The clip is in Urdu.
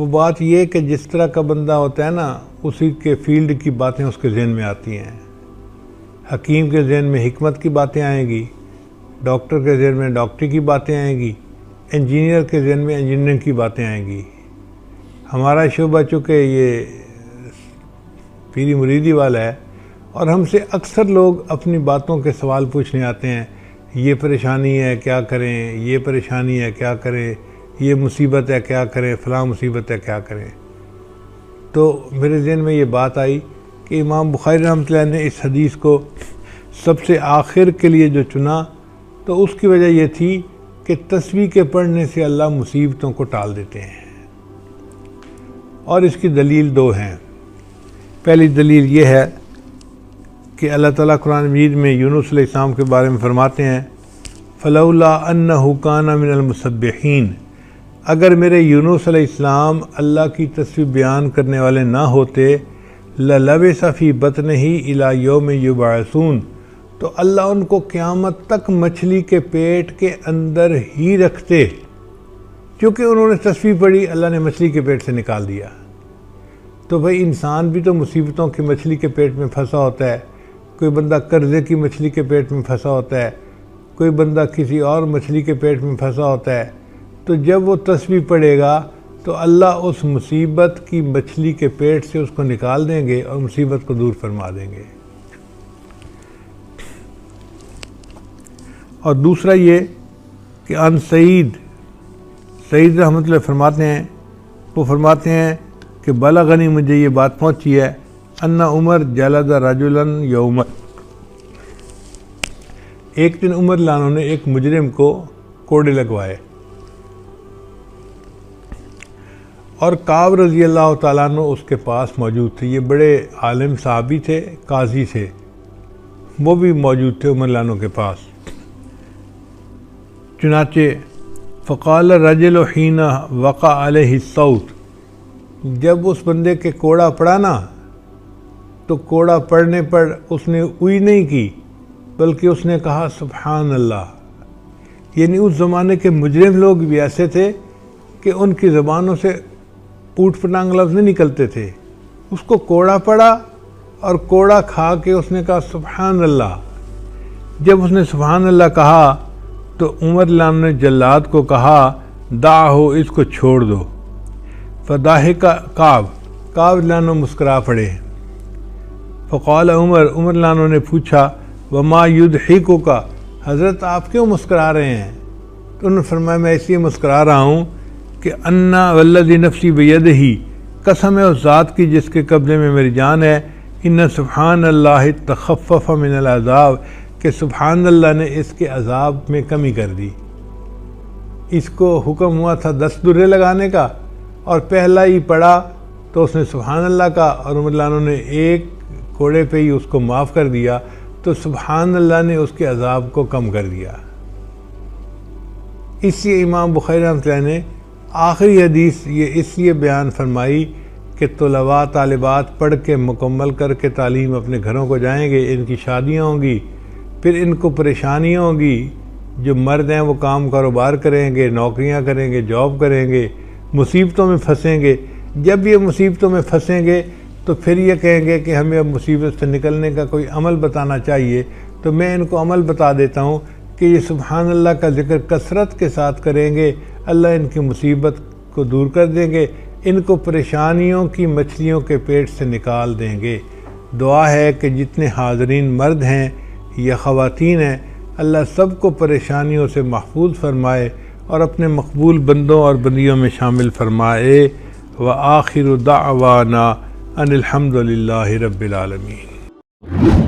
وہ بات یہ کہ جس طرح کا بندہ ہوتا ہے نا، اسی کے فیلڈ کی باتیں اس کے ذہن میں آتی ہیں۔ حکیم کے ذہن میں حکمت کی باتیں آئیں گی، ڈاکٹر کے ذہن میں ڈاکٹری کی باتیں آئیں گی، انجینئر کے ذہن میں انجینئرنگ کی باتیں آئیں گی۔ ہمارا شعبہ چونکہ یہ پیری مریدی والا ہے، اور ہم سے اکثر لوگ اپنی باتوں کے سوال پوچھنے آتے ہیں، یہ پریشانی ہے کیا کریں، یہ پریشانی ہے کیا کریں، یہ مصیبت ہے کیا کریں، فلاں مصیبت ہے کیا کریں۔ تو میرے ذہن میں یہ بات آئی کہ امام بخاری رحمۃ اللہ نے اس حدیث کو سب سے آخر کے لیے جو چنا، تو اس کی وجہ یہ تھی کہ تسبیح کے پڑھنے سے اللہ مصیبتوں کو ٹال دیتے ہیں، اور اس کی دلیل دو ہیں۔ پہلی دلیل یہ ہے کہ اللہ تعالیٰ قرآن مجید میں یونس علیہ السلام کے بارے میں فرماتے ہیں، فلولا انہ کان من المسبحین، اگر میرے یونس علیہ السلام اللہ کی تسبیح بیان کرنے والے نہ ہوتے، للبث فی بطنہ الی یوم یبعثون، تو اللہ ان کو قیامت تک مچھلی کے پیٹ کے اندر ہی رکھتے۔ کیونکہ انہوں نے تسبیح پڑھی، اللہ نے مچھلی کے پیٹ سے نکال دیا۔ تو بھائی انسان بھی تو مصیبتوں کی مچھلی کے پیٹ میں پھنسا ہوتا ہے، کوئی بندہ قرضے کی مچھلی کے پیٹ میں پھنسا ہوتا ہے، کوئی بندہ کسی اور مچھلی کے پیٹ میں پھنسا ہوتا ہے۔ تو جب وہ تسبیح پڑھے گا تو اللہ اس مصیبت کی مچھلی کے پیٹ سے اس کو نکال دیں گے اور مصیبت کو دور فرما دیں گے۔ اور دوسرا یہ کہ ان سعید رحمۃ اللہ فرماتے ہیں، وہ فرماتے ہیں کہ بلغنی، مجھے یہ بات پہنچی ہے، ان عمر جلد رجلا یوم، ایک دن عمر لانو نے ایک مجرم کو کوڑے لگوائے، اور کعب رضی اللہ تعالیٰ عنہ اس کے پاس موجود تھے۔ یہ بڑے عالم صحابی تھے، قاضی تھے، وہ بھی موجود تھے عمر لانو کے پاس۔ چنانچہ فقال الرجل حین وقع علیہ الصوت، جب اس بندے کے کوڑا پڑا نا، تو کوڑا پڑنے پر اس نے اوئی نہیں کی، بلکہ اس نے کہا سبحان اللہ۔ یعنی اس زمانے کے مجرم لوگ بھی ایسے تھے کہ ان کی زبانوں سے اوٹ پٹانگ لفظ نہیں نکلتے تھے۔ اس کو کوڑا پڑا اور کوڑا کھا کے اس نے کہا سبحان اللہ۔ جب اس نے سبحان اللہ کہا تو عمر لان نے جلاد کو کہا دعہو، اس کو چھوڑ دو۔ فضاحک کعب لانو مسکرا پڑے۔ فقال عمر لانو نے پوچھا وما یضحکک، حضرت آپ کیوں مسکرا رہے ہیں؟ تو انہوں نے فرمایا میں اس لیے مسکرا رہا ہوں کہ انا والذی نفسی بیدہ، قسم ہے اس ذات کی جس کے قبضے میں میری جان ہے، ان سبحان اللہ تخفف من العذاب، کہ سبحان اللہ نے اس کے عذاب میں کمی کر دی۔ اس کو حکم ہوا تھا 10 درے لگانے کا، اور پہلا ہی پڑا تو اس نے سبحان اللہ کا، اور عمر لانو نے ایک کوڑے پہ ہی اس کو معاف کر دیا، تو سبحان اللہ نے اس کے عذاب کو کم کر دیا۔ اس لیے امام بخاری رحمۃ اللہ نے آخری حدیث یہ اس لیے بیان فرمائی کہ طلباء طالبات پڑھ کے مکمل کر کے تعلیم اپنے گھروں کو جائیں گے، ان کی شادیاں ہوں گی، پھر ان کو پریشانیاں ہوں گی، جو مرد ہیں وہ کام کاروبار کریں گے، نوکریاں کریں گے، جاب کریں گے، مصیبتوں میں پھنسیں گے۔ جب یہ مصیبتوں میں پھنسیں گے تو پھر یہ کہیں گے کہ ہمیں اب مصیبت سے نکلنے کا کوئی عمل بتانا چاہیے۔ تو میں ان کو عمل بتا دیتا ہوں کہ یہ سبحان اللہ کا ذکر کثرت کے ساتھ کریں گے، اللہ ان کی مصیبت کو دور کر دیں گے، ان کو پریشانیوں کی مچھلیوں کے پیٹ سے نکال دیں گے۔ دعا ہے کہ جتنے حاضرین مرد ہیں یا خواتین ہیں، اللہ سب کو پریشانیوں سے محفوظ فرمائے اور اپنے مقبول بندوں اور بندیوں میں شامل فرمائے۔ وآخر دعوانا ان الحمد للہ رب العالمین۔